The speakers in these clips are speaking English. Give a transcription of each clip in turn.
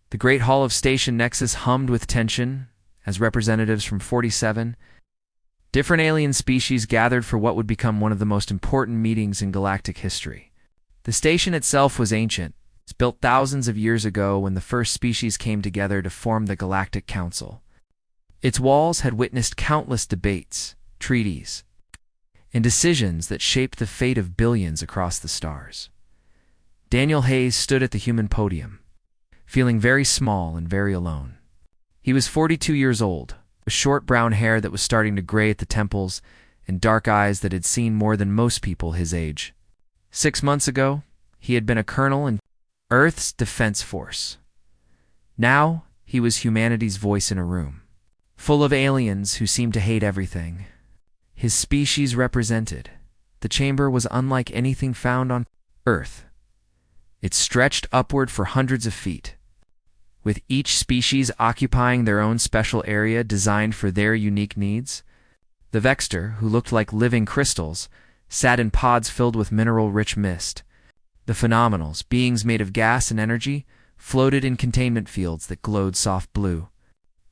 The great hall of Station Nexus hummed with tension as representatives from 47 different alien species gathered for what would become one of the most important meetings in galactic history. The station itself was ancient. It's built thousands of years ago when the first species came together to form the Galactic Council. Its walls had witnessed countless debates, treaties, and decisions that shaped the fate of billions across the stars. Daniel Hayes stood at the human podium, feeling very small and very alone. He was 42 years old, with short brown hair that was starting to gray at the temples and dark eyes that had seen more than most people his age. 6 months ago, he had been a colonel in Earth's Defense Force. Now, he was humanity's voice in a room, full of aliens who seemed to hate everything. His species represented. The chamber was unlike anything found on Earth. It stretched upward for hundreds of feet, with each species occupying their own special area designed for their unique needs. The Vexter, who looked like living crystals, sat in pods filled with mineral-rich mist. The Phenomenals, beings made of gas and energy, floated in containment fields that glowed soft blue.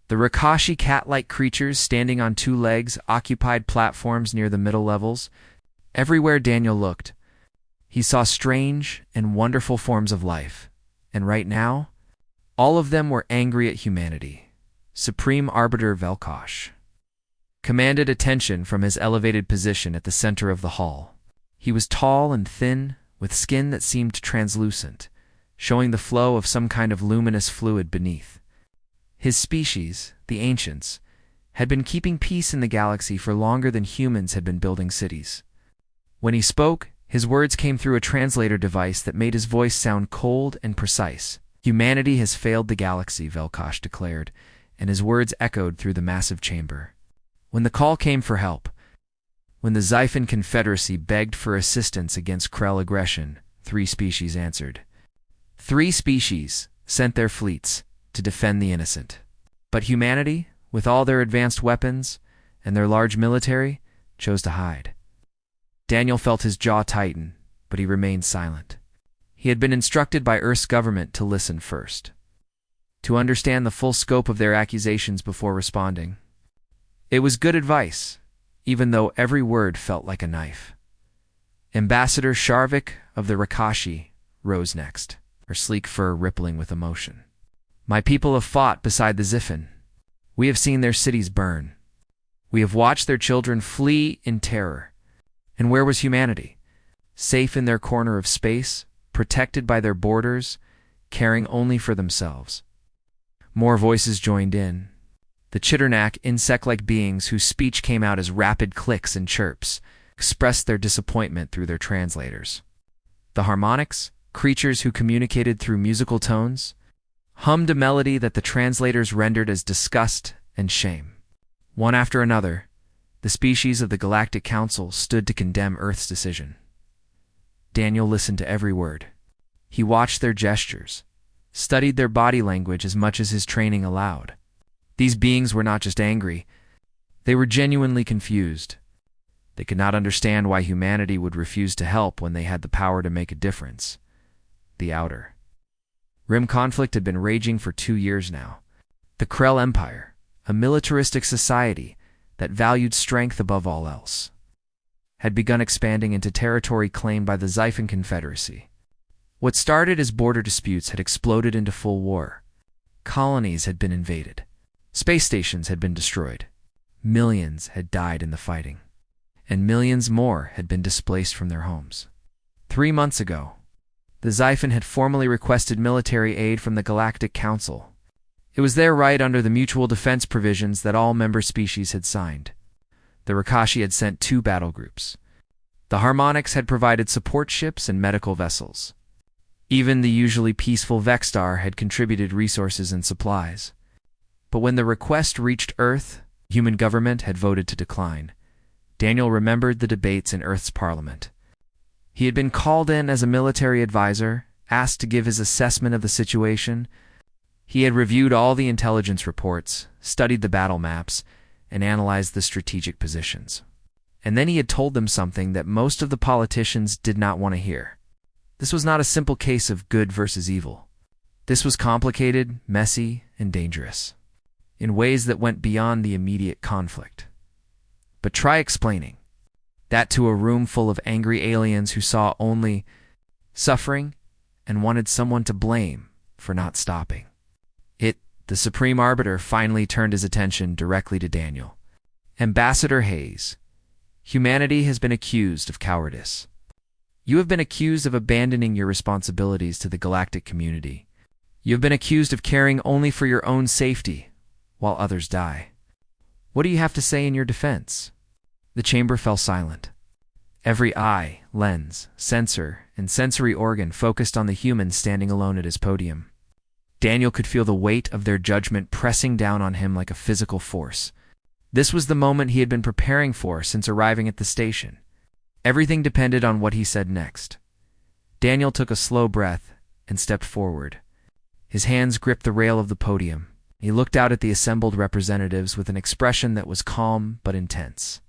The Rakashi cat-like creatures standing on 2 legs occupied platforms near the middle levels. Everywhere Daniel looked, he saw strange and wonderful forms of life, and right now, all of them were angry at humanity. Supreme Arbiter Velkosh commanded attention from his elevated position at the center of the hall. He was tall and thin, with skin that seemed translucent, showing the flow of some kind of luminous fluid beneath. His species, the Ancients, had been keeping peace in the galaxy for longer than humans had been building cities. When he spoke, his words came through a translator device that made his voice sound cold and precise. Humanity has failed the galaxy, Velkosh declared, and his words echoed through the massive chamber. When the call came for help, when the Xiphon Confederacy begged for assistance against Krell aggression, 3 species answered. 3 species sent their fleets to defend the innocent. But humanity, with all their advanced weapons and their large military, chose to hide. Daniel felt his jaw tighten, but he remained silent. He had been instructed by Earth's government to listen first, to understand the full scope of their accusations before responding. It was good advice, even though every word felt like a knife. Ambassador Sharvik of the Rakashi rose next, her sleek fur rippling with emotion. My people have fought beside the Xiphon. We have seen their cities burn. We have watched their children flee in terror. And where was humanity? Safe in their corner of space, protected by their borders, caring only for themselves. More voices joined in. The Chitternack, insect-like beings whose speech came out as rapid clicks and chirps, expressed their disappointment through their translators. The Harmonics, creatures who communicated through musical tones, hummed a melody that the translators rendered as disgust and shame. One after another, the species of the Galactic Council stood to condemn Earth's decision. Daniel listened to every word. He watched their gestures, studied their body language as much as his training allowed. These beings were not just angry, they were genuinely confused. They could not understand why humanity would refuse to help when they had the power to make a difference. The Outer Rim conflict had been raging for 2 years now. The Krell Empire, a militaristic society that valued strength above all else, had begun expanding into territory claimed by the Xiphon Confederacy. What started as border disputes had exploded into full war. Colonies had been invaded. Space stations had been destroyed. Millions had died in the fighting. And millions more had been displaced from their homes. 3 months ago, the Xiphon had formally requested military aid from the Galactic Council. It was their right under the mutual defense provisions that all member species had signed. The Rakashi had sent 2 battle groups. The Harmonics had provided support ships and medical vessels. Even the usually peaceful Vexstar had contributed resources and supplies. But when the request reached Earth, human government had voted to decline. Daniel remembered the debates in Earth's parliament. He had been called in as a military advisor, asked to give his assessment of the situation. He had reviewed all the intelligence reports, studied the battle maps, and analyzed the strategic positions. And then he had told them something that most of the politicians did not want to hear. This was not a simple case of good versus evil. This was complicated, messy, and dangerous, in ways that went beyond the immediate conflict. But try explaining that to a room full of angry aliens who saw only suffering and wanted someone to blame for not stopping. The Supreme Arbiter finally turned his attention directly to Daniel. Ambassador Hayes, humanity has been accused of cowardice. You have been accused of abandoning your responsibilities to the galactic community. You have been accused of caring only for your own safety, while others die. What do you have to say in your defense? The chamber fell silent. Every eye, lens, sensor, and sensory organ focused on the human standing alone at his podium. Daniel could feel the weight of their judgment pressing down on him like a physical force. This was the moment he had been preparing for since arriving at the station. Everything depended on what he said next. Daniel took a slow breath and stepped forward. His hands gripped the rail of the podium. He looked out at the assembled representatives with an expression that was calm but intense.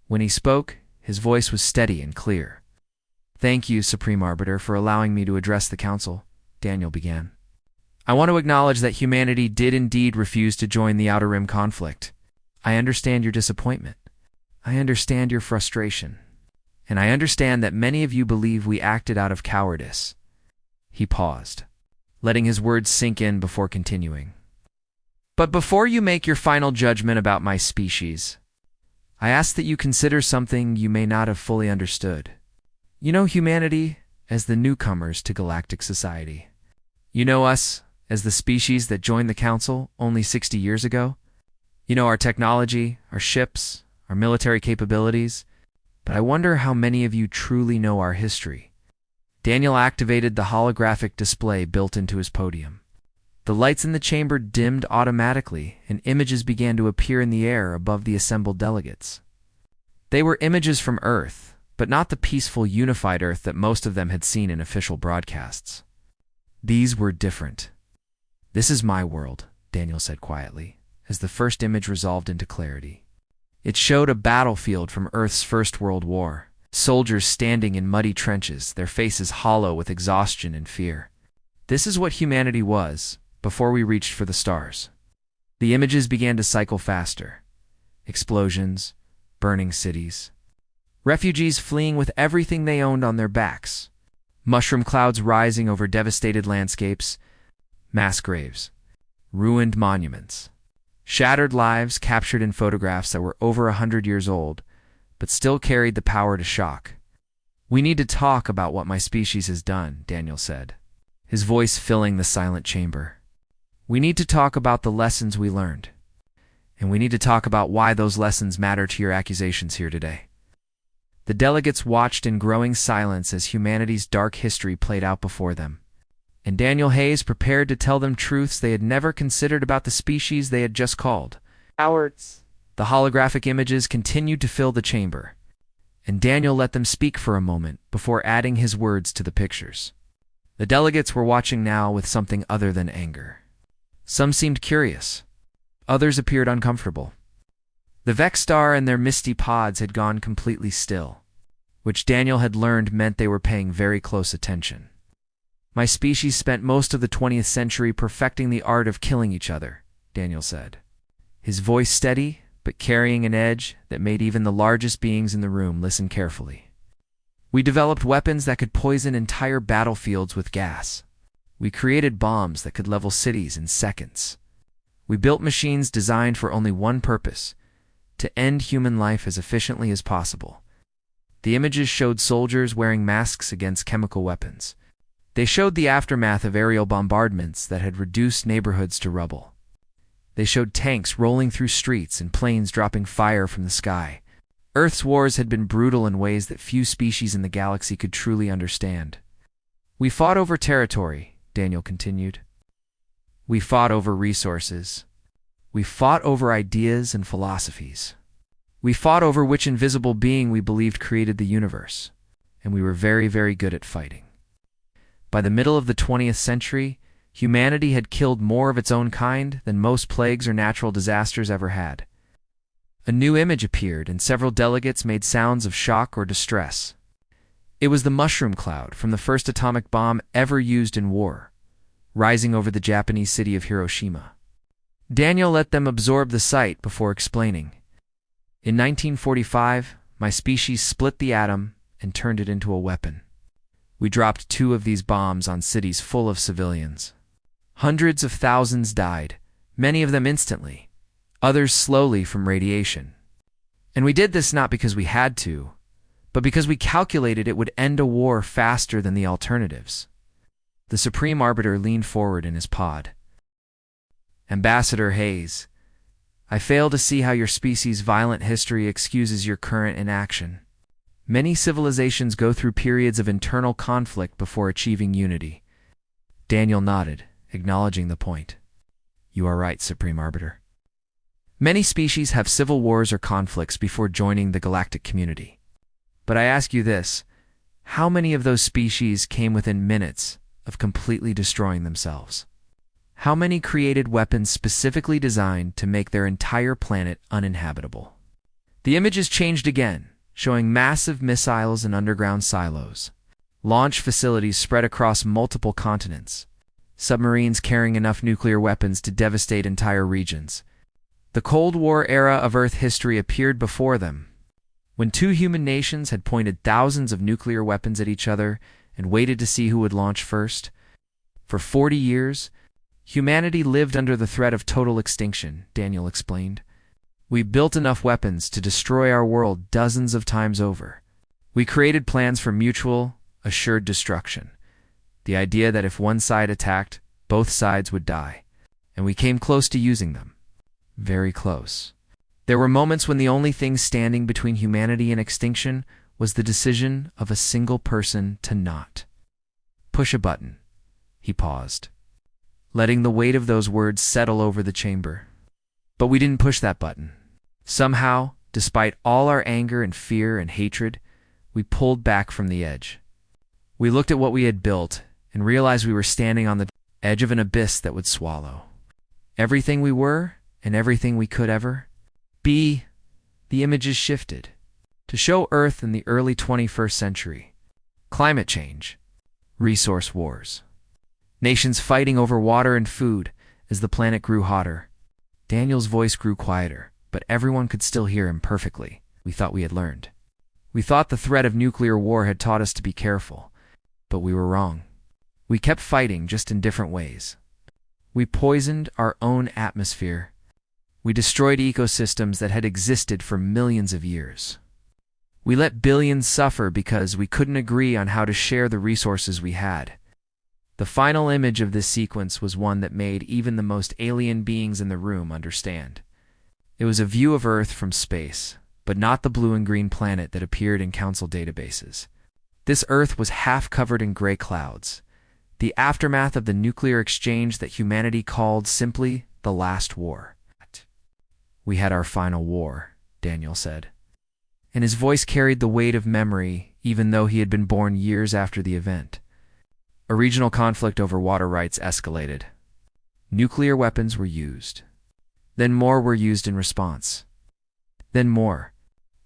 When he spoke, his voice was steady and clear. "Thank you, Supreme Arbiter, for allowing me to address the Council," Daniel began. "I want to acknowledge that humanity did indeed refuse to join the Outer Rim conflict. I understand your disappointment. I understand your frustration. And I understand that many of you believe we acted out of cowardice." He paused, letting his words sink in before continuing. "But before you make your final judgment about my species, I ask that you consider something you may not have fully understood. You know humanity as the newcomers to galactic society. You know us as the species that joined the Council only 60 years ago. You know our technology, our ships, our military capabilities. But I wonder how many of you truly know our history." Daniel activated the holographic display built into his podium. The lights in the chamber dimmed automatically, and images began to appear in the air above the assembled delegates. They were images from Earth, but not the peaceful, unified Earth that most of them had seen in official broadcasts. These were different. "This is my world," Daniel said quietly, as the first image resolved into clarity. It showed a battlefield from Earth's First World War. Soldiers standing in muddy trenches, their faces hollow with exhaustion and fear. This is what humanity was before we reached for the stars. The images began to cycle faster. Explosions, burning cities, refugees fleeing with everything they owned on their backs, mushroom clouds rising over devastated landscapes, mass graves, ruined monuments, shattered lives captured in photographs that were over 100 years old, but still carried the power to shock. "We need to talk about what my species has done," Daniel said, his voice filling the silent chamber. "We need to talk about the lessons we learned. And we need to talk about why those lessons matter to your accusations here today." The delegates watched in growing silence as humanity's dark history played out before them. And Daniel Hayes prepared to tell them truths they had never considered about the species they had just called cowards. The holographic images continued to fill the chamber, and Daniel let them speak for a moment before adding his words to the pictures. The delegates were watching now with something other than anger. Some seemed curious. Others appeared uncomfortable. The Vexstar and their misty pods had gone completely still, which Daniel had learned meant they were paying very close attention. "My species spent most of the 20th century perfecting the art of killing each other," Daniel said, his voice steady but carrying an edge that made even the largest beings in the room listen carefully. "We developed weapons that could poison entire battlefields with gas. We created bombs that could level cities in seconds. We built machines designed for only one purpose: to end human life as efficiently as possible." The images showed soldiers wearing masks against chemical weapons. They showed the aftermath of aerial bombardments that had reduced neighborhoods to rubble. They showed tanks rolling through streets and planes dropping fire from the sky. Earth's wars had been brutal in ways that few species in the galaxy could truly understand. "We fought over territory," Daniel continued. "We fought over resources. We fought over ideas and philosophies. We fought over which invisible being we believed created the universe, and we were very, very good at fighting. By the middle of the 20th century, humanity had killed more of its own kind than most plagues or natural disasters ever had." A new image appeared, and several delegates made sounds of shock or distress. It was the mushroom cloud from the first atomic bomb ever used in war, rising over the Japanese city of Hiroshima. Daniel let them absorb the sight before explaining. In 1945, my species split the atom and turned it into a weapon. We dropped 2 of these bombs on cities full of civilians. Hundreds of thousands died, many of them instantly, others slowly from radiation. And we did this not because we had to, but because we calculated it would end a war faster than the alternatives. The Supreme Arbiter leaned forward in his pod. Ambassador Hayes, I fail to see how your species' violent history excuses your current inaction. Many civilizations go through periods of internal conflict before achieving unity. Daniel nodded, acknowledging the point. You are right, Supreme Arbiter. Many species have civil wars or conflicts before joining the galactic community. But I ask you this, how many of those species came within minutes of completely destroying themselves? How many created weapons specifically designed to make their entire planet uninhabitable? The images changed again, showing massive missiles and underground silos, launch facilities spread across multiple continents, submarines carrying enough nuclear weapons to devastate entire regions. The Cold War era of Earth history appeared before them, when 2 human nations had pointed thousands of nuclear weapons at each other and waited to see who would launch first. For 40 years, humanity lived under the threat of total extinction, Daniel explained. We built enough weapons to destroy our world dozens of times over. We created plans for mutual, assured destruction. The idea that if one side attacked, both sides would die. And we came close to using them. Very close. There were moments when the only thing standing between humanity and extinction was the decision of a single person to not push a button. He paused, letting the weight of those words settle over the chamber. But we didn't push that button. Somehow, despite all our anger and fear and hatred, we pulled back from the edge. We looked at what we had built and realized we were standing on the edge of an abyss that would swallow everything we were and everything we could ever be. The images shifted to show Earth in the early 21st century. Climate change, resource wars, nations fighting over water and food as the planet grew hotter. Daniel's voice grew quieter, but everyone could still hear him perfectly. We thought we had learned. We thought the threat of nuclear war had taught us to be careful, but we were wrong. We kept fighting, just in different ways. We poisoned our own atmosphere. We destroyed ecosystems that had existed for millions of years. We let billions suffer because we couldn't agree on how to share the resources we had. The final image of this sequence was one that made even the most alien beings in the room understand. It was a view of Earth from space, but not the blue and green planet that appeared in Council databases. This Earth was half covered in gray clouds, the aftermath of the nuclear exchange that humanity called simply the last war. We had our final war, Daniel said, and his voice carried the weight of memory even though he had been born years after the event. A regional conflict over water rights escalated. Nuclear weapons were used. Then more were used in response. Then more.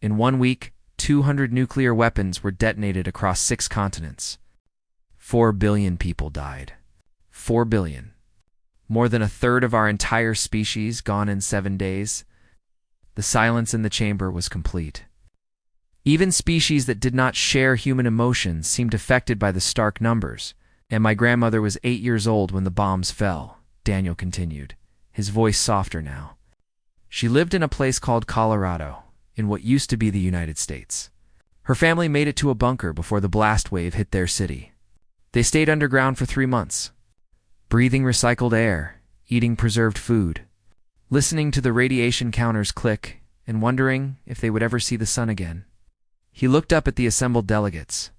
In 1 week, 200 nuclear weapons were detonated across 6 continents. 4 billion people died. 4 billion. More than a third of our entire species gone in 7 days. The silence in the chamber was complete. Even species that did not share human emotions seemed affected by the stark numbers. And my grandmother was 8 years old when the bombs fell, Daniel continued, his voice softer now. She lived in a place called Colorado, in what used to be the United States. Her family made it to a bunker before the blast wave hit their city. They stayed underground for 3 months, breathing recycled air, eating preserved food, listening to the radiation counters click, and wondering if they would ever see the sun again. He looked up at the assembled delegates,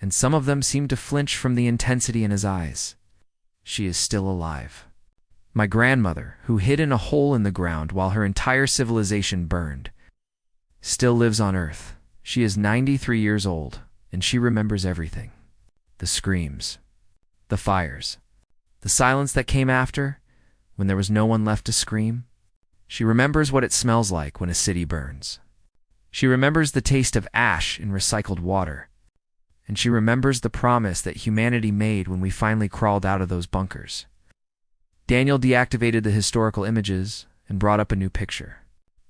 and some of them seemed to flinch from the intensity in his eyes. She is still alive. My grandmother, who hid in a hole in the ground while her entire civilization burned, still lives on Earth. She is 93 years old, and she remembers everything. The screams, the fires, the silence that came after, when there was no one left to scream. She remembers what it smells like when a city burns. She remembers the taste of ash in recycled water, and she remembers the promise that humanity made when we finally crawled out of those bunkers. Daniel deactivated the historical images and brought up a new picture.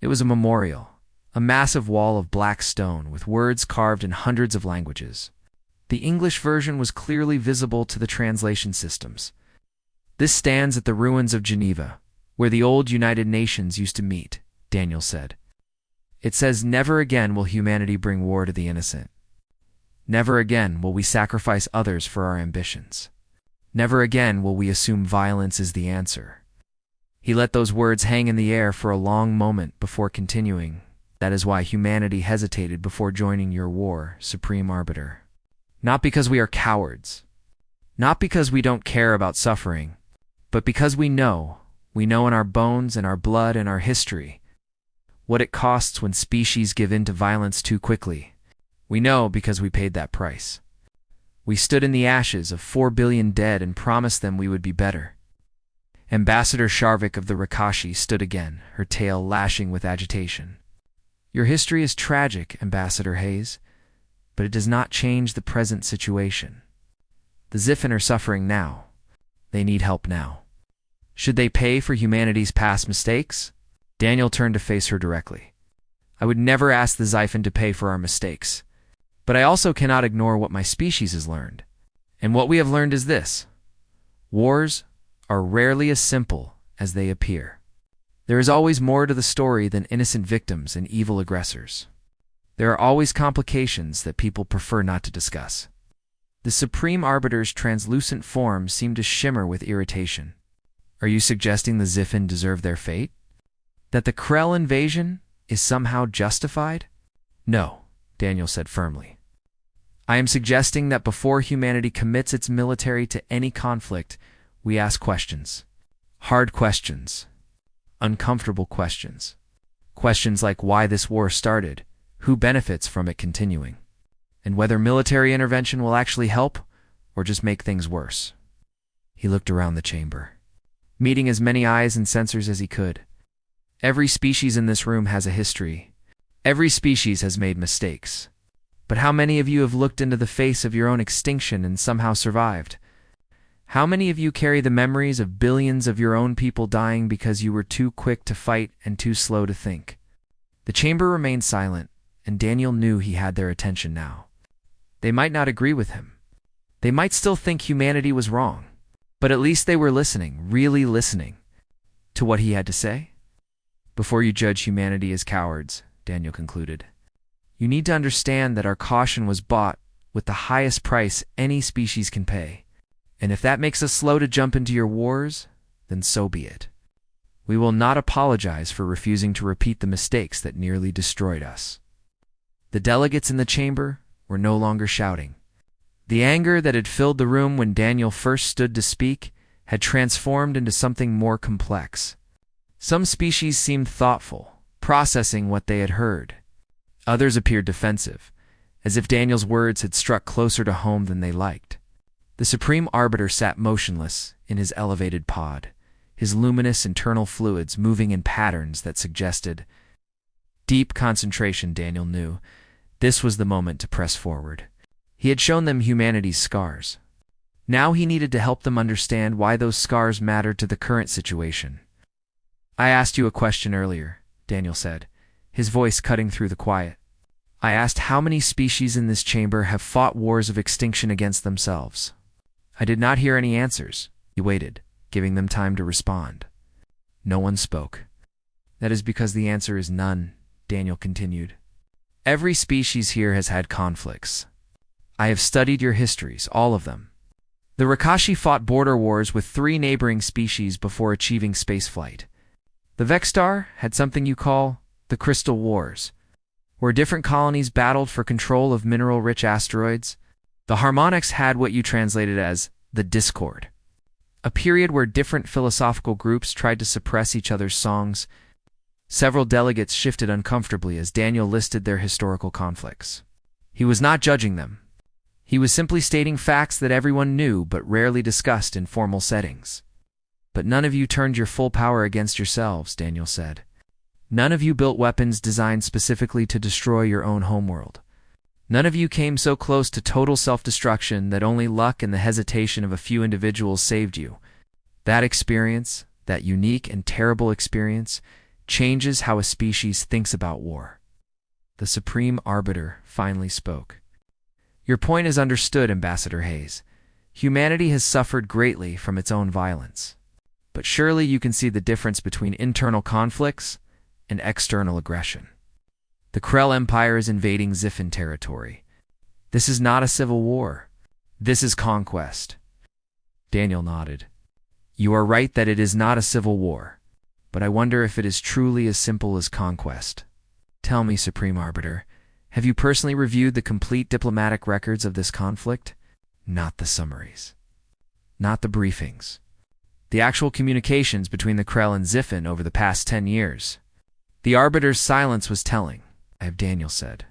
It was a memorial, a massive wall of black stone with words carved in hundreds of languages. The English version was clearly visible to the translation systems. "This stands at the ruins of Geneva, where the old United Nations used to meet," Daniel said. "It says, never again will humanity bring war to the innocent. Never again will we sacrifice others for our ambitions. Never again will we assume violence is the answer." He let those words hang in the air for a long moment before continuing. "That is why humanity hesitated before joining your war, Supreme Arbiter. Not because we are cowards. Not because we don't care about suffering, but because we know in our bones and our blood and our history what it costs when species give in to violence too quickly. We know because we paid that price. We stood in the ashes of 4 billion dead and promised them we would be better." Ambassador Sharvik of the Rakashi stood again, her tail lashing with agitation. "Your history is tragic, Ambassador Hayes, but it does not change the present situation. The Ziffin are suffering now. They need help now. Should they pay for humanity's past mistakes?" Daniel turned to face her directly. "I would never ask the Xiphon to pay for our mistakes. But I also cannot ignore what my species has learned. And what we have learned is this: wars are rarely as simple as they appear. There is always more to the story than innocent victims and evil aggressors. There are always complications that people prefer not to discuss." The Supreme Arbiter's translucent form seemed to shimmer with irritation. "Are you suggesting the Ziffin deserve their fate? That the Krell invasion is somehow justified?" "No," Daniel said firmly. "I am suggesting that before humanity commits its military to any conflict, we ask questions. Hard questions. Uncomfortable questions. Questions like why this war started, who benefits from it continuing, and whether military intervention will actually help or just make things worse." He looked around the chamber, meeting as many eyes and sensors as he could. Every species in this room has a history. Every species has made mistakes. But how many of you have looked into the face of your own extinction and somehow survived? How many of you carry the memories of billions of your own people dying because you were too quick to fight and too slow to think? The chamber remained silent, and Daniel knew he had their attention now. They might not agree with him. They might still think humanity was wrong. But at least they were listening, really listening, to what he had to say. "Before you judge humanity as cowards," Daniel concluded, "you need to understand that our caution was bought with the highest price any species can pay. And if that makes us slow to jump into your wars, then so be it. We will not apologize for refusing to repeat the mistakes that nearly destroyed us." The delegates in the chamber were no longer shouting. The anger that had filled the room when Daniel first stood to speak had transformed into something more complex. Some species seemed thoughtful, processing what they had heard. Others appeared defensive, as if Daniel's words had struck closer to home than they liked. The Supreme Arbiter sat motionless in his elevated pod, his luminous internal fluids moving in patterns that suggested deep concentration. Daniel knew this was the moment to press forward. He had shown them humanity's scars. Now he needed to help them understand why those scars mattered to the current situation. "I asked you a question earlier," Daniel said, his voice cutting through the quiet. "I asked how many species in this chamber have fought wars of extinction against themselves. I did not hear any answers." He waited, giving them time to respond. No one spoke. "That is because the answer is none," Daniel continued. "Every species here has had conflicts. I have studied your histories, all of them. The Rakashi fought border wars with 3 neighboring species before achieving spaceflight. The Vextar had something you call the Crystal Wars, where different colonies battled for control of mineral-rich asteroids. The Harmonics had what you translated as the Discord, a period where different philosophical groups tried to suppress each other's songs. Several delegates shifted uncomfortably as Daniel listed their historical conflicts. He was not judging them. He was simply stating facts that everyone knew but rarely discussed in formal settings. But none of you turned your full power against yourselves, Daniel said. None of you built weapons designed specifically to destroy your own homeworld. None of you came so close to total self-destruction that only luck and the hesitation of a few individuals saved you. That experience, that unique and terrible experience, changes how a species thinks about war. The Supreme Arbiter finally spoke. Your point is understood, Ambassador Hayes. Humanity has suffered greatly from its own violence. But surely you can see the difference between internal conflicts and external aggression. The Krell Empire is invading Ziffin territory. This is not a civil war. This is conquest. Daniel nodded. You are right that it is not a civil war, but I wonder if it is truly as simple as conquest. Tell me, Supreme Arbiter, have you personally reviewed the complete diplomatic records of this conflict? Not the summaries. Not the briefings. The actual communications between the Krell and Ziffin over the past 10 years. The Arbiter's silence was telling. I have, Daniel said.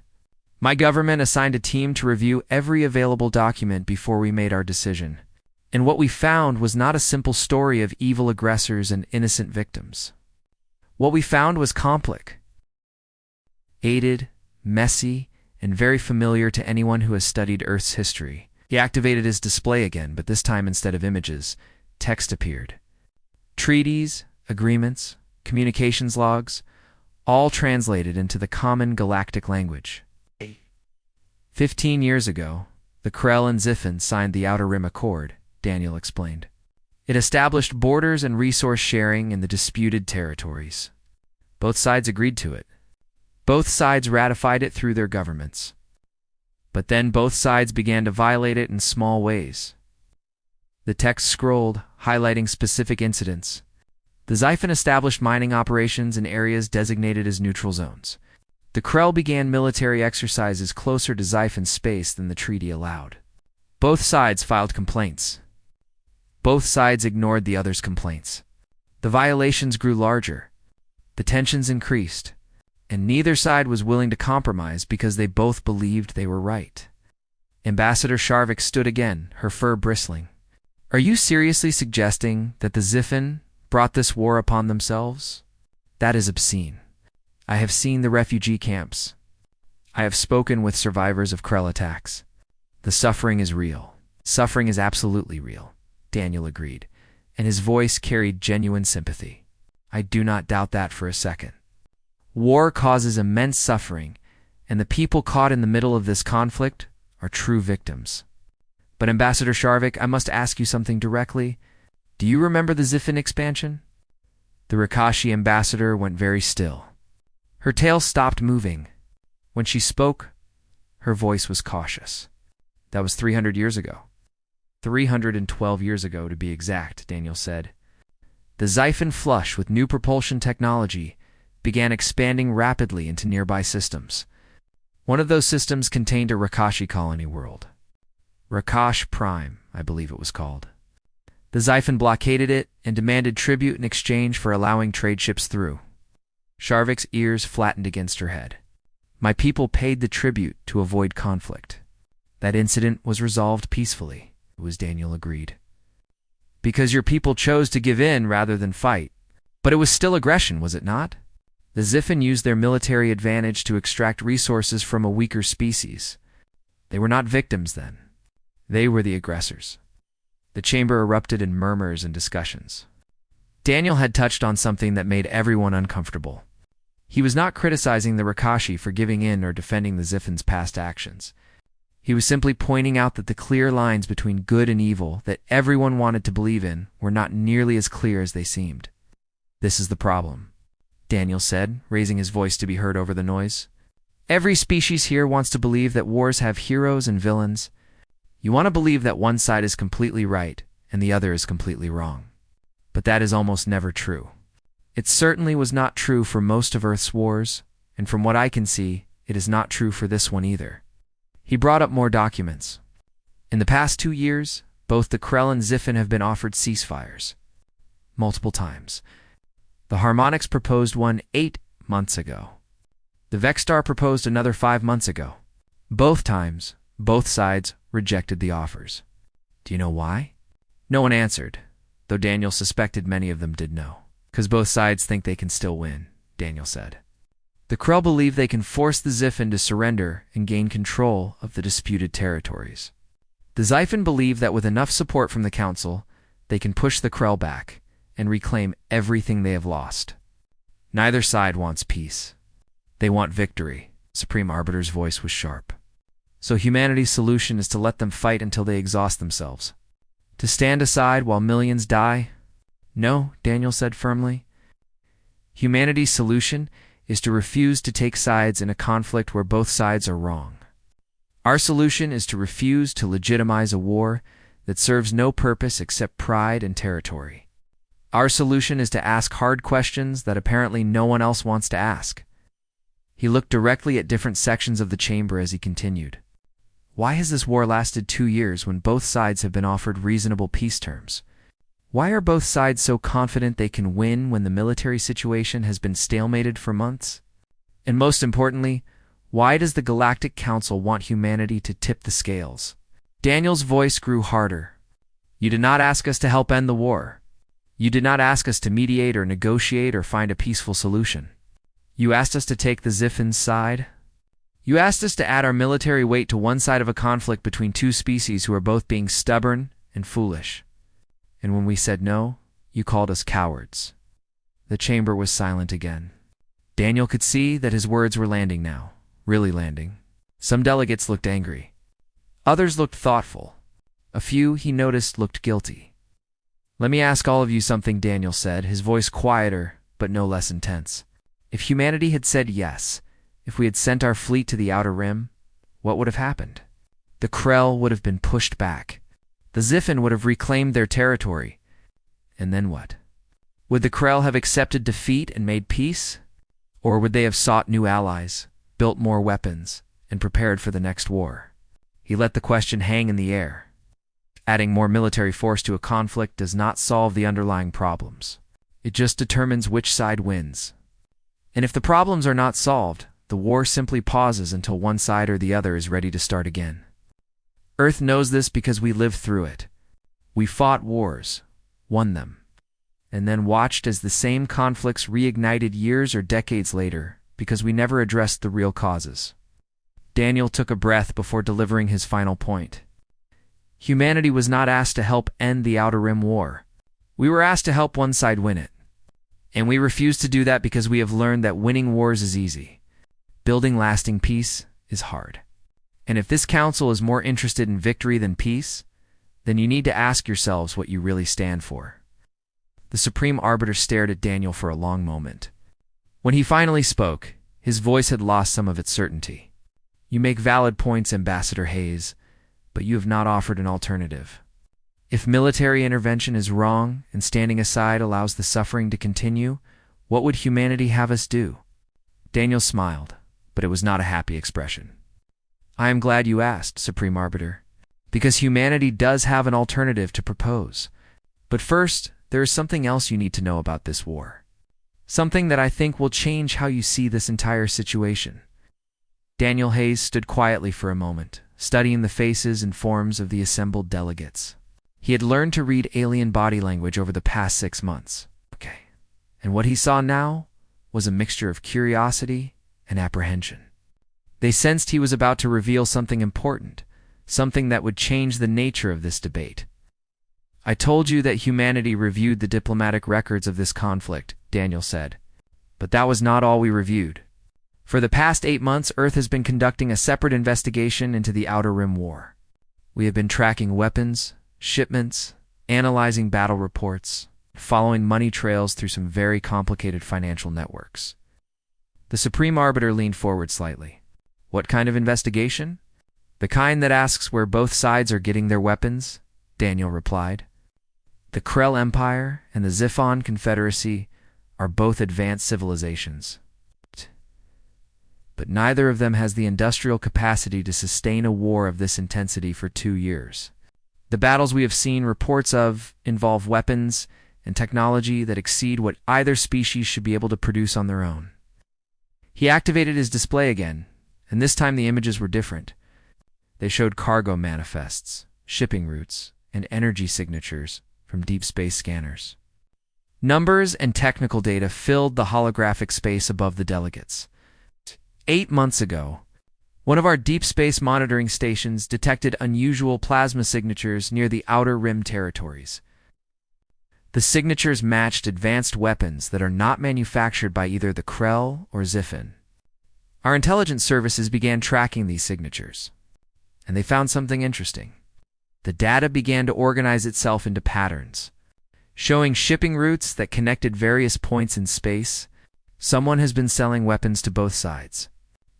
My government assigned a team to review every available document before we made our decision. And what we found was not a simple story of evil aggressors and innocent victims. What we found was complex, messy, and very familiar to anyone who has studied Earth's history. He activated his display again, but this time instead of images, text appeared. Treaties, agreements, communications logs, all translated into the common galactic language. 15 years ago, the Krell and Ziffin signed the Outer Rim Accord, Daniel explained. It established borders and resource sharing in the disputed territories. Both sides agreed to it. Both sides ratified it through their governments. But then both sides began to violate it in small ways. The text scrolled, highlighting specific incidents. The Ziffin established mining operations in areas designated as neutral zones. The Krell began military exercises closer to Ziffin's space than the treaty allowed. Both sides filed complaints. Both sides ignored the other's complaints. The violations grew larger. The tensions increased. And neither side was willing to compromise because they both believed they were right. Ambassador Sharvik stood again, her fur bristling. Are you seriously suggesting that the Ziffin brought this war upon themselves? That is obscene. I have seen the refugee camps. I have spoken with survivors of Krell attacks. The suffering is real. Suffering is absolutely real, Daniel agreed, and his voice carried genuine sympathy. I do not doubt that for a second. War causes immense suffering, and the people caught in the middle of this conflict are true victims. But Ambassador Sharvik, I must ask you something directly. Do you remember the Ziffin expansion? The Rakashi ambassador went very still. Her tail stopped moving. When she spoke, her voice was cautious. That was 300 years ago. 312 years ago, to be exact, Daniel said. The Ziffin, flush with new propulsion technology, began expanding rapidly into nearby systems. One of those systems contained a Rakashi colony world. Rakash Prime, I believe it was called. The Ziffin blockaded it and demanded tribute in exchange for allowing trade ships through. Sharvik's ears flattened against her head. My people paid the tribute to avoid conflict. That incident was resolved peacefully, it was Daniel agreed. Because your people chose to give in rather than fight. But it was still aggression, was it not? The Ziffin used their military advantage to extract resources from a weaker species. They were not victims then. They were the aggressors. The chamber erupted in murmurs and discussions. Daniel had touched on something that made everyone uncomfortable. He was not criticizing the Rakashi for giving in or defending the Ziffin's past actions. He was simply pointing out that the clear lines between good and evil that everyone wanted to believe in were not nearly as clear as they seemed. This is the problem, Daniel said, raising his voice to be heard over the noise. Every species here wants to believe that wars have heroes and villains. You want to believe that one side is completely right and the other is completely wrong. But that is almost never true. It certainly was not true for most of Earth's wars, and from what I can see, it is not true for this one either. He brought up more documents. In the past 2 years, both the Krell and Ziffin have been offered ceasefires. Multiple times. The Harmonics proposed one 8 months ago. The Vexstar proposed another 5 months ago. Both times, both sides rejected the offers. Do you know why? No one answered, though Daniel suspected many of them did know. Because both sides think they can still win, Daniel said. The Krell believe they can force the Xiphon to surrender and gain control of the disputed territories. The Xiphon believe that with enough support from the Council, they can push the Krell back and reclaim everything they have lost. Neither side wants peace. They want victory. Supreme Arbiter's voice was sharp. So humanity's solution is to let them fight until they exhaust themselves. To stand aside while millions die? No, Daniel said firmly. Humanity's solution is to refuse to take sides in a conflict where both sides are wrong. Our solution is to refuse to legitimize a war that serves no purpose except pride and territory. Our solution is to ask hard questions that apparently no one else wants to ask. He looked directly at different sections of the chamber as he continued. Why has this war lasted 2 years when both sides have been offered reasonable peace terms? Why are both sides so confident they can win when the military situation has been stalemated for months? And most importantly, why does the Galactic Council want humanity to tip the scales? Daniel's voice grew harder. You did not ask us to help end the war. You did not ask us to mediate or negotiate or find a peaceful solution. You asked us to take the Xiphon's side. You asked us to add our military weight to one side of a conflict between two species who are both being stubborn and foolish. And when we said no, you called us cowards. The chamber was silent again. Daniel could see that his words were landing now, really landing. Some delegates looked angry. Others looked thoughtful. A few, he noticed, looked guilty. Let me ask all of you something, Daniel said, his voice quieter but no less intense. If humanity had said yes, if we had sent our fleet to the Outer Rim, what would have happened? The Krell would have been pushed back. The Xiphon would have reclaimed their territory. And then what? Would the Krell have accepted defeat and made peace? Or would they have sought new allies, built more weapons, and prepared for the next war? He let the question hang in the air. Adding more military force to a conflict does not solve the underlying problems. It just determines which side wins. And if the problems are not solved, the war simply pauses until one side or the other is ready to start again. Earth knows this because we lived through it. We fought wars, won them, and then watched as the same conflicts reignited years or decades later because we never addressed the real causes. Daniel took a breath before delivering his final point. Humanity was not asked to help end the Outer Rim War. We were asked to help one side win it. And we refuse to do that because we have learned that winning wars is easy. Building lasting peace is hard. And if this council is more interested in victory than peace, then you need to ask yourselves what you really stand for. The Supreme Arbiter stared at Daniel for a long moment. When he finally spoke, his voice had lost some of its certainty. You make valid points, Ambassador Hayes, but you have not offered an alternative. If military intervention is wrong and standing aside allows the suffering to continue, what would humanity have us do? Daniel smiled, but it was not a happy expression. I am glad you asked, Supreme Arbiter, because humanity does have an alternative to propose. But first, there is something else you need to know about this war. Something that I think will change how you see this entire situation. Daniel Hayes stood quietly for a moment, studying the faces and forms of the assembled delegates. He had learned to read alien body language over the past 6 months. And what he saw now was a mixture of curiosity and apprehension. They sensed he was about to reveal something important, something that would change the nature of this debate. I told you that humanity reviewed the diplomatic records of this conflict, Daniel said. But that was not all we reviewed. For the past 8 months, Earth has been conducting a separate investigation into the Outer Rim War. We have been tracking weapons, shipments, analyzing battle reports, following money trails through some very complicated financial networks. The Supreme Arbiter leaned forward slightly. What kind of investigation? The kind that asks where both sides are getting their weapons, Daniel replied. The Krell Empire and the Xiphon Confederacy are both advanced civilizations. But neither of them has the industrial capacity to sustain a war of this intensity for 2 years. The battles we have seen reports of involve weapons and technology that exceed what either species should be able to produce on their own. He activated his display again, and this time the images were different. They showed cargo manifests, shipping routes, and energy signatures from deep space scanners. Numbers and technical data filled the holographic space above the delegates. 8 months ago, one of our deep space monitoring stations detected unusual plasma signatures near the Outer Rim territories. The signatures matched advanced weapons that are not manufactured by either the Krell or Ziffin. Our intelligence services began tracking these signatures, and they found something interesting. The data began to organize itself into patterns, showing shipping routes that connected various points in space. Someone has been selling weapons to both sides,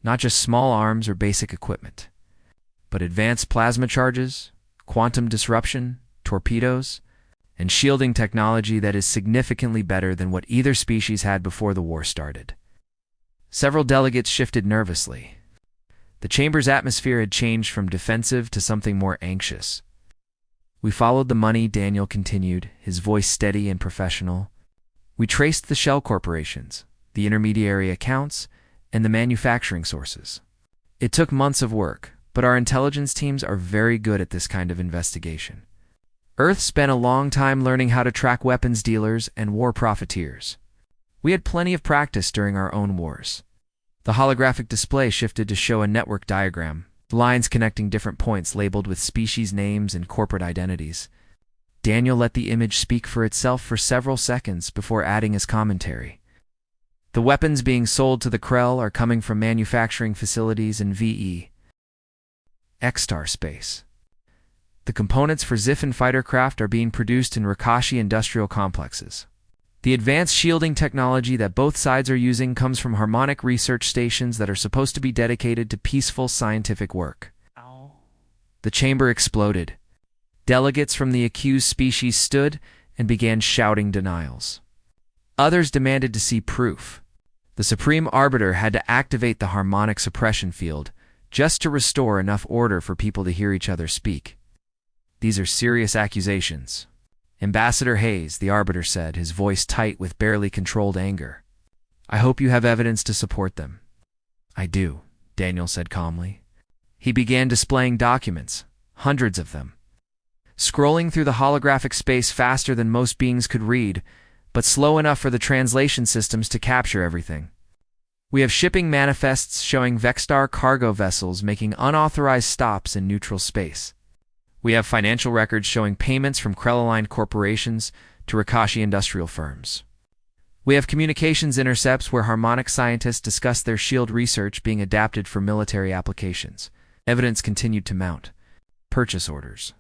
not just small arms or basic equipment, but advanced plasma charges, quantum disruption, torpedoes, and shielding technology that is significantly better than what either species had before the war started. Several delegates shifted nervously. The chamber's atmosphere had changed from defensive to something more anxious. We followed the money, Daniel continued, his voice steady and professional. We traced the shell corporations, the intermediary accounts, and the manufacturing sources. It took months of work, but our intelligence teams are very good at this kind of investigation. Earth spent a long time learning how to track weapons dealers and war profiteers. We had plenty of practice during our own wars. The holographic display shifted to show a network diagram, lines connecting different points labeled with species names and corporate identities. Daniel let the image speak for itself for several seconds before adding his commentary. The weapons being sold to the Krell are coming from manufacturing facilities in VE X-Star space. The components for Ziffin fighter craft are being produced in Rakashi industrial complexes. The advanced shielding technology that both sides are using comes from harmonic research stations that are supposed to be dedicated to peaceful scientific work. Ow. The chamber exploded. Delegates from the accused species stood and began shouting denials. Others demanded to see proof. The Supreme Arbiter had to activate the harmonic suppression field just to restore enough order for people to hear each other speak. These are serious accusations. Ambassador Hayes, the Arbiter said, his voice tight with barely controlled anger. I hope you have evidence to support them. I do, Daniel said calmly. He began displaying documents, hundreds of them. Scrolling through the holographic space faster than most beings could read, but slow enough for the translation systems to capture everything. We have shipping manifests showing Vexstar cargo vessels making unauthorized stops in neutral space. We have financial records showing payments from Krell-aligned corporations to Rakashi industrial firms. We have communications intercepts where harmonic scientists discuss their shield research being adapted for military applications. Evidence continued to mount. Purchase orders.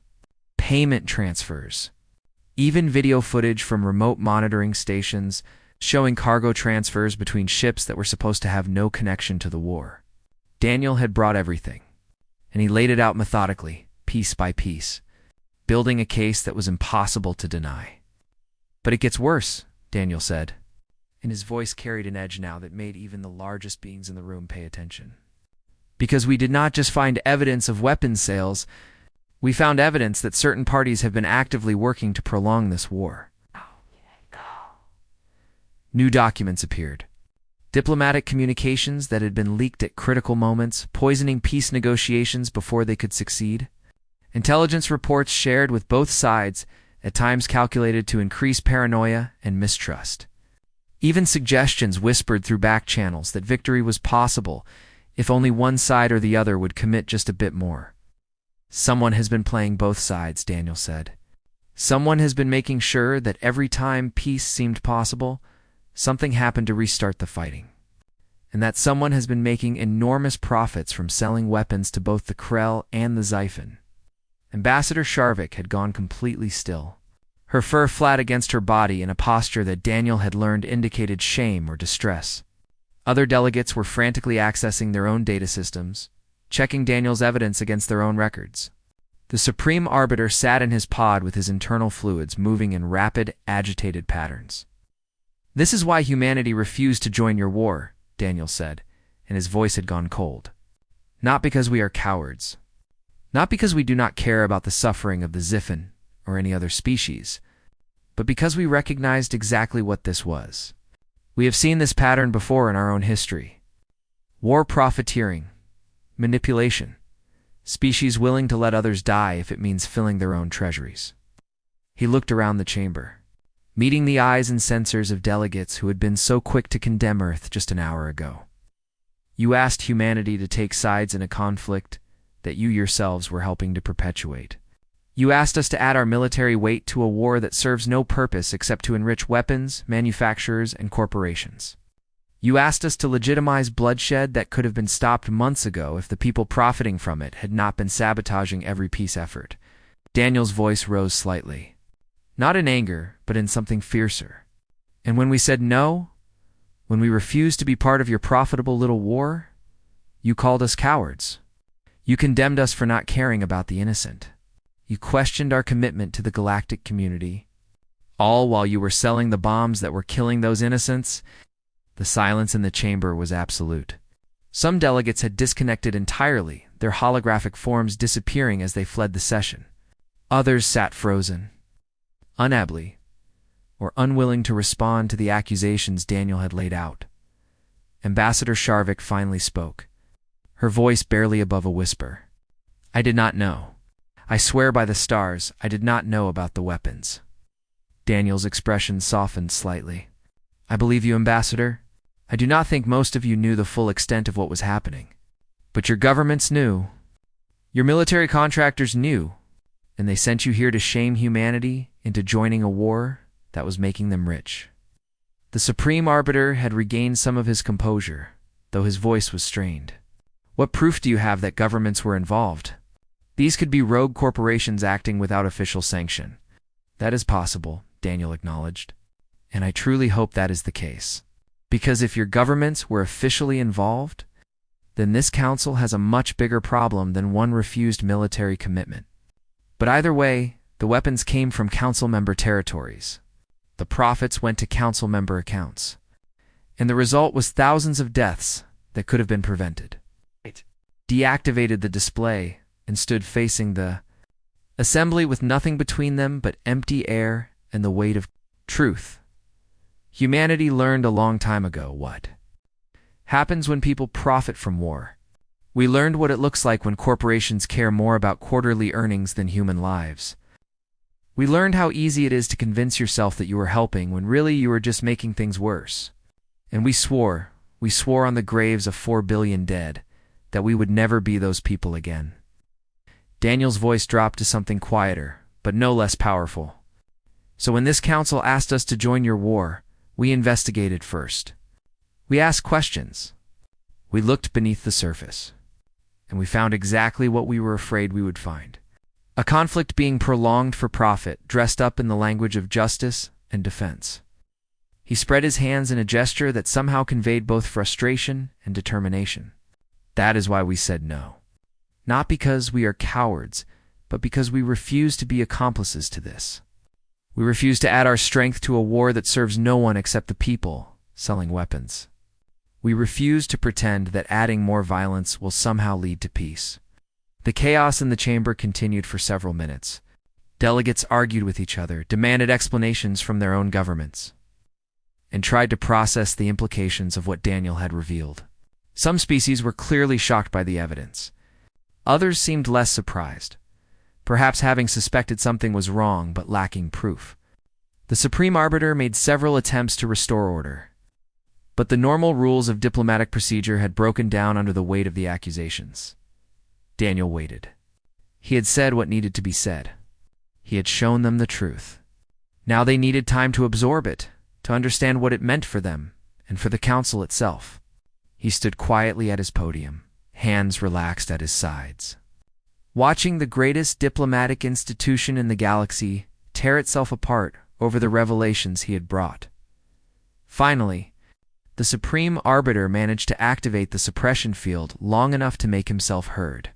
Payment transfers. Even video footage from remote monitoring stations showing cargo transfers between ships that were supposed to have no connection to the war. Daniel had brought everything, and he laid it out methodically, piece by piece, building a case that was impossible to deny. But it gets worse, Daniel said, and his voice carried an edge now that made even the largest beings in the room pay attention. Because we did not just find evidence of weapons sales, we found evidence that certain parties have been actively working to prolong this war. New documents appeared. Diplomatic communications that had been leaked at critical moments, poisoning peace negotiations before they could succeed. Intelligence reports shared with both sides, at times calculated to increase paranoia and mistrust. Even suggestions whispered through back channels that victory was possible if only one side or the other would commit just a bit more. Someone has been playing both sides, Daniel said. Someone has been making sure that every time peace seemed possible, something happened to restart the fighting. And that someone has been making enormous profits from selling weapons to both the Krell and the Ziffin. Ambassador Sharvik had gone completely still, her fur flat against her body in a posture that Daniel had learned indicated shame or distress. Other delegates were frantically accessing their own data systems, checking Daniel's evidence against their own records. The Supreme Arbiter sat in his pod with his internal fluids moving in rapid, agitated patterns. This is why humanity refused to join your war, Daniel said, and his voice had gone cold. Not because we are cowards. Not because we do not care about the suffering of the Ziffin or any other species, but because we recognized exactly what this was. We have seen this pattern before in our own history. War profiteering, manipulation, species willing to let others die if it means filling their own treasuries. He looked around the chamber, meeting the eyes and sensors of delegates who had been so quick to condemn Earth just an hour ago. You asked humanity to take sides in a conflict that you yourselves were helping to perpetuate. You asked us to add our military weight to a war that serves no purpose except to enrich weapons, manufacturers, and corporations. You asked us to legitimize bloodshed that could have been stopped months ago if the people profiting from it had not been sabotaging every peace effort. Daniel's voice rose slightly. Not in anger, but in something fiercer. And when we said no, when we refused to be part of your profitable little war, you called us cowards. You condemned us for not caring about the innocent. You questioned our commitment to the galactic community, all while you were selling the bombs that were killing those innocents. The silence in the chamber was absolute. Some delegates had disconnected entirely, their holographic forms disappearing as they fled the session. Others sat frozen, unable or unwilling to respond to the accusations Daniel had laid out. Ambassador Sharvik finally spoke, her voice barely above a whisper. I did not know. I swear by the stars, I did not know about the weapons. Daniel's expression softened slightly. I believe you, Ambassador. I do not think most of you knew the full extent of what was happening. But your governments knew. Your military contractors knew, and they sent you here to shame humanity into joining a war that was making them rich. The Supreme Arbiter had regained some of his composure, though his voice was strained. What proof do you have that governments were involved? These could be rogue corporations acting without official sanction. That is possible, Daniel acknowledged. And I truly hope that is the case. Because if your governments were officially involved, then this council has a much bigger problem than one refused military commitment. But either way, the weapons came from council member territories. The profits went to council member accounts. And the result was thousands of deaths that could have been prevented. Deactivated the display and stood facing the assembly with nothing between them but empty air and the weight of truth. Humanity learned a long time ago what happens when people profit from war. We learned what it looks like when corporations care more about quarterly earnings than human lives. We learned how easy it is to convince yourself that you are helping when really you are just making things worse. And we swore on the graves of 4 billion dead, that we would never be those people again. Daniel's voice dropped to something quieter, but no less powerful. So when this council asked us to join your war, we investigated first. We asked questions. We looked beneath the surface. And we found exactly what we were afraid we would find. A conflict being prolonged for profit, dressed up in the language of justice and defense. He spread his hands in a gesture that somehow conveyed both frustration and determination. That is why we said no. Not because we are cowards, but because we refuse to be accomplices to this. We refuse to add our strength to a war that serves no one except the people selling weapons. We refuse to pretend that adding more violence will somehow lead to peace. The chaos in the chamber continued for several minutes. Delegates argued with each other, demanded explanations from their own governments, and tried to process the implications of what Daniel had revealed. Some species were clearly shocked by the evidence. Others seemed less surprised, perhaps having suspected something was wrong but lacking proof. The Supreme Arbiter made several attempts to restore order, but the normal rules of diplomatic procedure had broken down under the weight of the accusations. Daniel waited. He had said what needed to be said. He had shown them the truth. Now they needed time to absorb it, to understand what it meant for them and for the council itself. He stood quietly at his podium, hands relaxed at his sides, watching the greatest diplomatic institution in the galaxy tear itself apart over the revelations he had brought. Finally, the Supreme Arbiter managed to activate the suppression field long enough to make himself heard.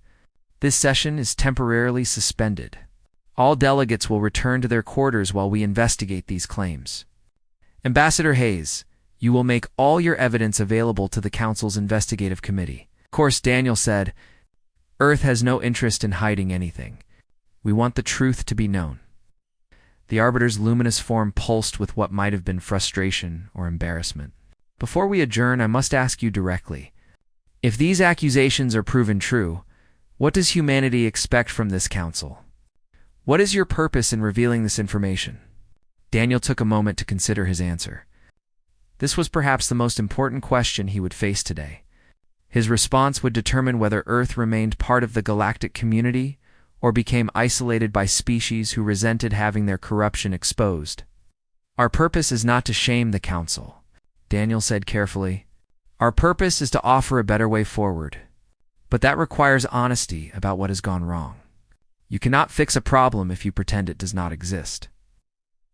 This session is temporarily suspended. All delegates will return to their quarters while we investigate these claims. Ambassador Hayes, you will make all your evidence available to the Council's investigative committee. Of course, Daniel said, Earth has no interest in hiding anything. We want the truth to be known. The Arbiter's luminous form pulsed with what might have been frustration or embarrassment. Before we adjourn, I must ask you directly. If these accusations are proven true, what does humanity expect from this council? What is your purpose in revealing this information? Daniel took a moment to consider his answer. This was perhaps the most important question he would face today. His response would determine whether Earth remained part of the galactic community or became isolated by species who resented having their corruption exposed. "Our purpose is not to shame the Council," Daniel said carefully. "Our purpose is to offer a better way forward. But that requires honesty about what has gone wrong. You cannot fix a problem if you pretend it does not exist."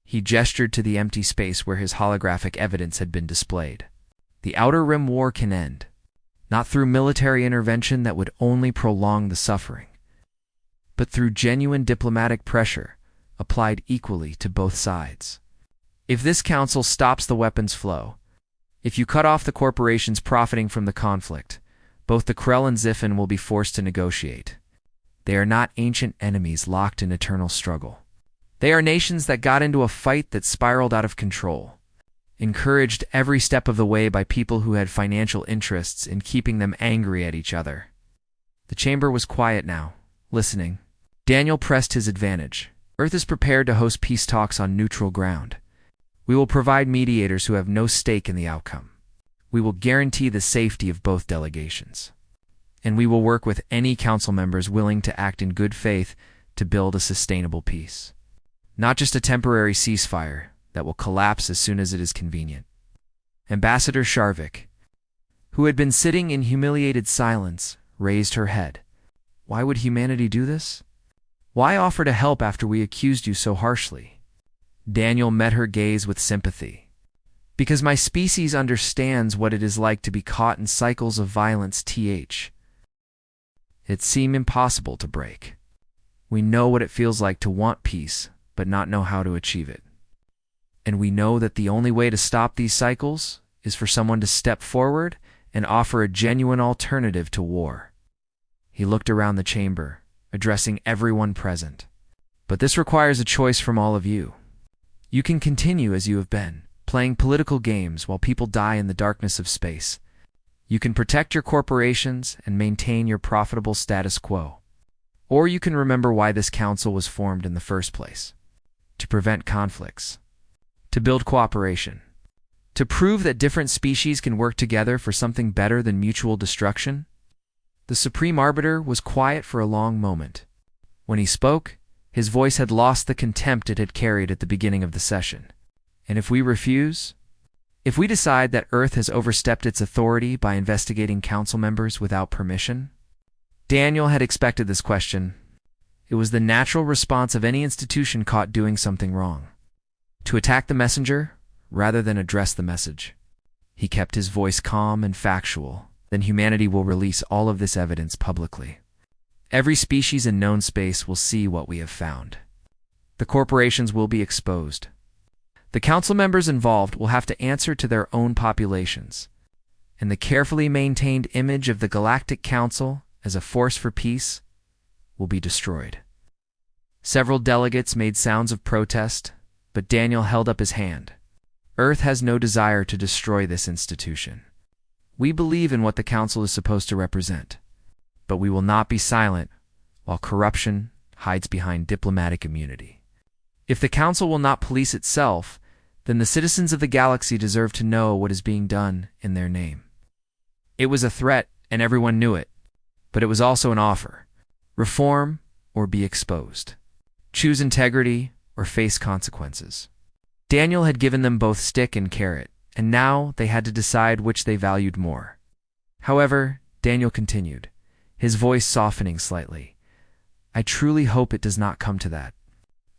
He gestured to the empty space where his holographic evidence had been displayed. "The Outer Rim War can end, not through military intervention that would only prolong the suffering, but through genuine diplomatic pressure applied equally to both sides. If this council stops the weapons flow, if you cut off the corporations profiting from the conflict, both the Krell and Ziffin will be forced to negotiate. They are not ancient enemies locked in eternal struggle. They are nations that got into a fight that spiraled out of control, encouraged every step of the way by people who had financial interests in keeping them angry at each other." The chamber was quiet now, listening. Daniel pressed his advantage. "Earth is prepared to host peace talks on neutral ground. We will provide mediators who have no stake in the outcome. We will guarantee the safety of both delegations. And we will work with any council members willing to act in good faith to build a sustainable peace. Not just a temporary ceasefire that will collapse as soon as it is convenient." Ambassador Sharvik, who had been sitting in humiliated silence, raised her head. "Why would humanity do this? Why offer to help after we accused you so harshly?" Daniel met her gaze with sympathy. "Because my species understands what it is like to be caught in cycles of violence. It seems impossible to break. We know what it feels like to want peace, but not know how to achieve it. And we know that the only way to stop these cycles is for someone to step forward and offer a genuine alternative to war." He looked around the chamber, addressing everyone present. "But this requires a choice from all of you. You can continue as you have been, playing political games while people die in the darkness of space. You can protect your corporations and maintain your profitable status quo. Or you can remember why this council was formed in the first place. To prevent conflicts. To build cooperation. To prove that different species can work together for something better than mutual destruction." The Supreme Arbiter was quiet for a long moment. When he spoke, his voice had lost the contempt it had carried at the beginning of the session. "And if we refuse? If we decide that Earth has overstepped its authority by investigating council members without permission?" Daniel had expected this question. It was the natural response of any institution caught doing something wrong. To attack the messenger, rather than address the message. He kept his voice calm and factual. "Then humanity will release all of this evidence publicly. Every species in known space will see what we have found. The corporations will be exposed. The council members involved will have to answer to their own populations. And the carefully maintained image of the Galactic Council as a force for peace will be destroyed." Several delegates made sounds of protest, but Daniel held up his hand. "Earth has no desire to destroy this institution. We believe in what the Council is supposed to represent, but we will not be silent while corruption hides behind diplomatic immunity. If the Council will not police itself, then the citizens of the galaxy deserve to know what is being done in their name." It was a threat, and everyone knew it, but it was also an offer. Reform or be exposed. Choose integrity or face consequences. Daniel had given them both stick and carrot, and now they had to decide which they valued more. However, Daniel continued, his voice softening slightly. "I truly hope it does not come to that.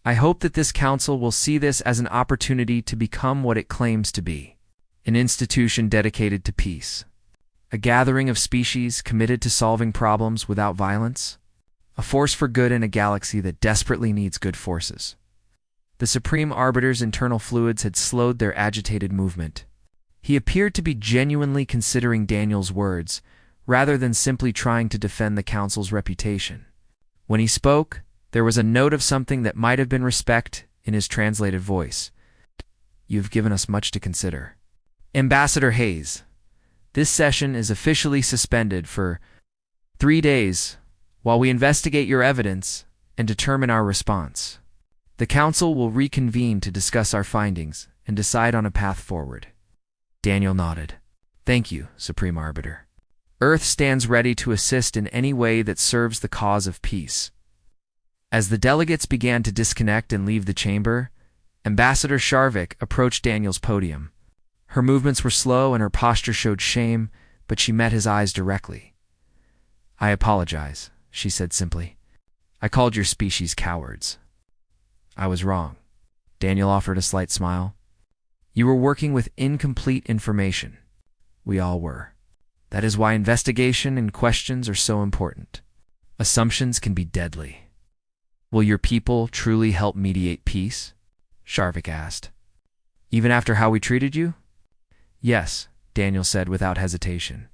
I hope that this council will see this as an opportunity to become what it claims to be, an institution dedicated to peace, a gathering of species committed to solving problems without violence, a force for good in a galaxy that desperately needs good forces." The Supreme Arbiter's internal fluids had slowed their agitated movement. He appeared to be genuinely considering Daniel's words, rather than simply trying to defend the council's reputation. When he spoke, there was a note of something that might have been respect in his translated voice. "You've given us much to consider. Ambassador Hayes, this session is officially suspended for 3 days while we investigate your evidence and determine our response. The Council will reconvene to discuss our findings and decide on a path forward." Daniel nodded. "Thank you, Supreme Arbiter. Earth stands ready to assist in any way that serves the cause of peace. As the delegates began to disconnect and leave the chamber, Ambassador Sharvik approached Daniel's podium. Her movements were slow and her posture showed shame, but she met his eyes directly. "I apologize," she said simply. "I called your species cowards. I was wrong." Daniel offered a slight smile. "You were working with incomplete information. We all were. That is why investigation and questions are so important. Assumptions can be deadly." "Will your people truly help mediate peace?" Sharvik asked. "Even after how we treated you?" "Yes," Daniel said without hesitation.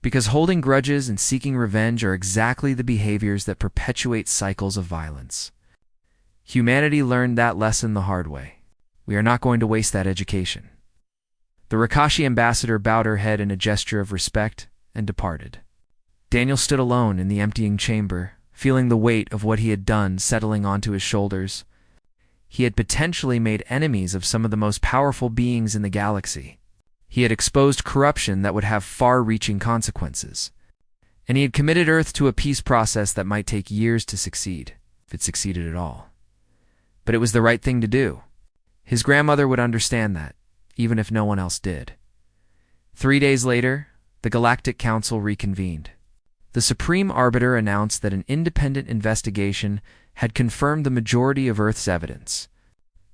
"Because holding grudges and seeking revenge are exactly the behaviors that perpetuate cycles of violence. Humanity learned that lesson the hard way. We are not going to waste that education." The Rakashi ambassador bowed her head in a gesture of respect and departed. Daniel stood alone in the emptying chamber, feeling the weight of what he had done settling onto his shoulders. He had potentially made enemies of some of the most powerful beings in the galaxy. He had exposed corruption that would have far-reaching consequences. And he had committed Earth to a peace process that might take years to succeed, if it succeeded at all. But it was the right thing to do. His grandmother would understand that, even if no one else did. 3 days later, the Galactic Council reconvened. The Supreme Arbiter announced that an independent investigation had confirmed the majority of Earth's evidence.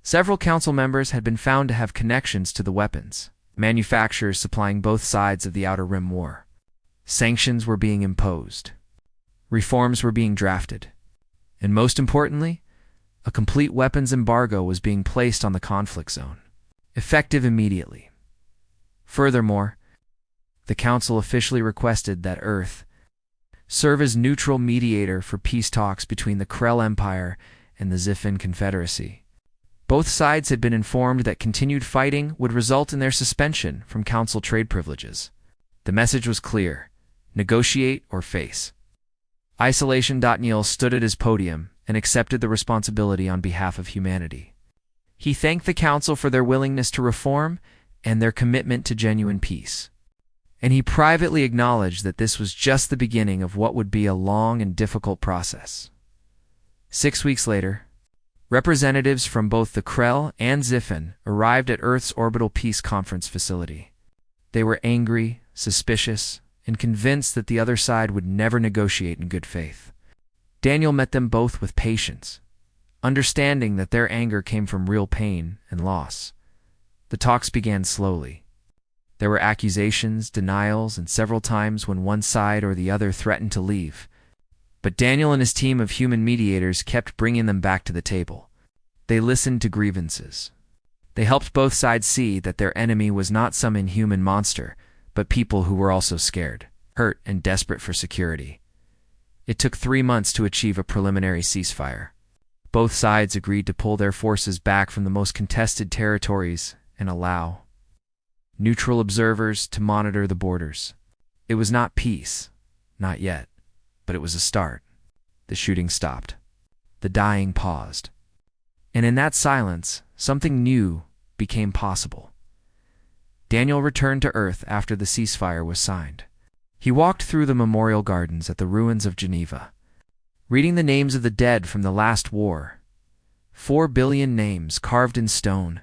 Several council members had been found to have connections to the weapons, manufacturers supplying both sides of the Outer Rim War. Sanctions were being imposed. Reforms were being drafted. And most importantly, a complete weapons embargo was being placed on the conflict zone, effective immediately. Furthermore, the Council officially requested that Earth serve as neutral mediator for peace talks between the Krell Empire and the Zifin Confederacy. Both sides had been informed that continued fighting would result in their suspension from Council trade privileges. The message was clear: negotiate or face. Isolation.Neil stood at his podium and accepted the responsibility on behalf of humanity. He thanked the Council for their willingness to reform and their commitment to genuine peace. And he privately acknowledged that this was just the beginning of what would be a long and difficult process. 6 weeks later, representatives from both the Krell and Zifin arrived at Earth's Orbital Peace Conference facility. They were angry, suspicious, and convinced that the other side would never negotiate in good faith. Daniel met them both with patience, understanding that their anger came from real pain and loss. The talks began slowly. There were accusations, denials, and several times when one side or the other threatened to leave. But Daniel and his team of human mediators kept bringing them back to the table. They listened to grievances. They helped both sides see that their enemy was not some inhuman monster, but people who were also scared, hurt, and desperate for security. It took 3 months to achieve a preliminary ceasefire. Both sides agreed to pull their forces back from the most contested territories and allow neutral observers to monitor the borders. It was not peace, not yet, but it was a start. The shooting stopped. The dying paused. And in that silence, something new became possible. Daniel returned to Earth after the ceasefire was signed. He walked through the memorial gardens at the ruins of Geneva, reading the names of the dead from the last war. 4 billion names carved in stone.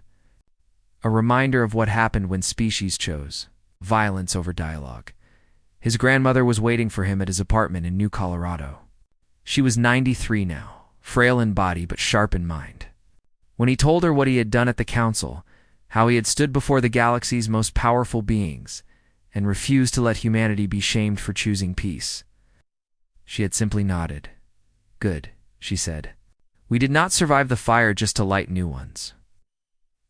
A reminder of what happened when species chose violence over dialogue. His grandmother was waiting for him at his apartment in New Colorado. She was 93 now, frail in body but sharp in mind. When he told her what he had done at the council, how he had stood before the galaxy's most powerful beings and refused to let humanity be shamed for choosing peace, she had simply nodded. "Good," she said. "We did not survive the fire just to light new ones."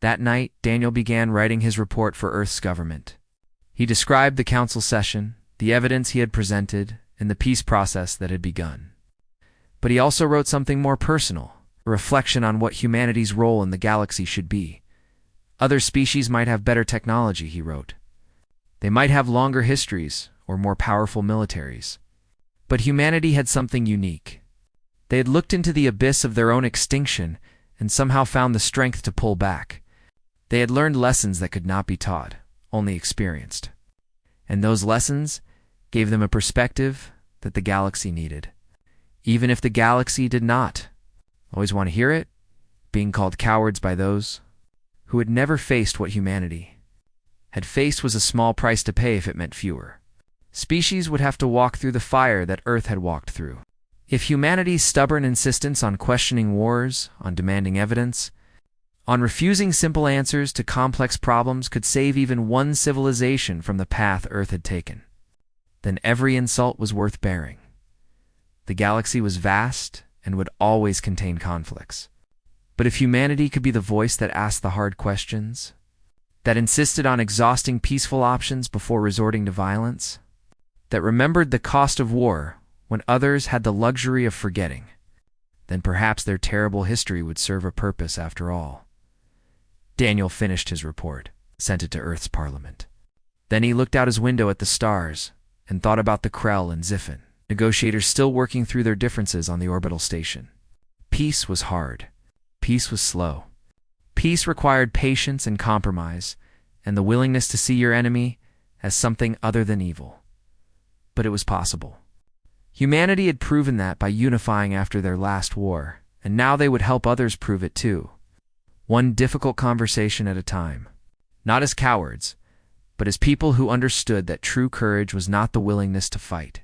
That night, Daniel began writing his report for Earth's government. He described the council session, the evidence he had presented, and the peace process that had begun. But he also wrote something more personal, a reflection on what humanity's role in the galaxy should be. Other species might have better technology, he wrote. They might have longer histories or more powerful militaries. But humanity had something unique. They had looked into the abyss of their own extinction and somehow found the strength to pull back. They had learned lessons that could not be taught, only experienced. And those lessons gave them a perspective that the galaxy needed. Even if the galaxy did not always want to hear it, being called cowards by those who had never faced what humanity had faced was a small price to pay if it meant fewer species would have to walk through the fire that Earth had walked through. If humanity's stubborn insistence on questioning wars, on demanding evidence, on refusing simple answers to complex problems could save even one civilization from the path Earth had taken, then every insult was worth bearing. The galaxy was vast and would always contain conflicts. But if humanity could be the voice that asked the hard questions, that insisted on exhausting peaceful options before resorting to violence, that remembered the cost of war when others had the luxury of forgetting, then perhaps their terrible history would serve a purpose after all. Daniel finished his report, sent it to Earth's parliament. Then he looked out his window at the stars and thought about the Krell and Ziffin, negotiators still working through their differences on the orbital station. Peace was hard. Peace was slow. Peace required patience and compromise, and the willingness to see your enemy as something other than evil. But it was possible. Humanity had proven that by unifying after their last war, and now they would help others prove it too. One difficult conversation at a time. Not as cowards, but as people who understood that true courage was not the willingness to fight,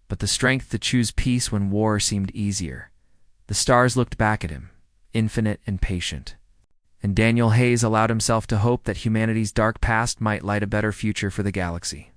but the strength to choose peace when war seemed easier. The stars looked back at him, infinite and patient. And Daniel Hayes allowed himself to hope that humanity's dark past might light a better future for the galaxy.